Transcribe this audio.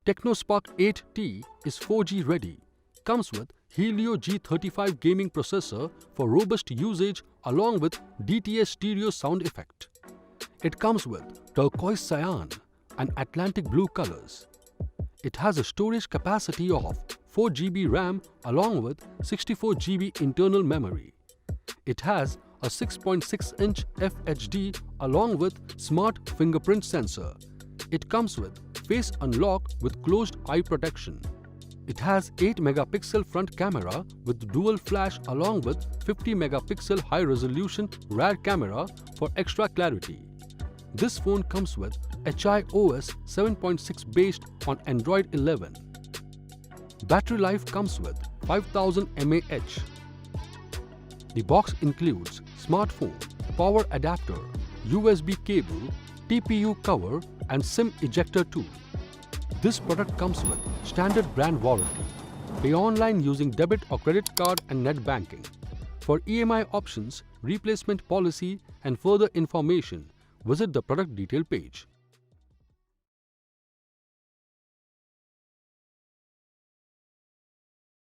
Tecno Spark 8T is 4G ready, comes with Helio G35 gaming processor for robust usage along with DTS stereo sound effect. It comes with Turquoise, Cyan and Atlantic blue colors. It has a storage capacity of 4 GB RAM along with 64 GB internal memory. It has a 6.6-inch FHD along with smart fingerprint sensor. It comes with face unlock with closed eye protection. It has 8-megapixel front camera with dual flash along with 50-megapixel high-resolution rear camera for extra clarity. This phone comes with HiOS 7.6 based on Android 11. Battery life comes with 5000 mAh. The box includes smartphone, power adapter, USB cable, TPU cover and SIM ejector tool. This product comes with standard brand warranty. Pay online using debit or credit card and net banking. For EMI options, replacement policy and further information, visit the product detail page.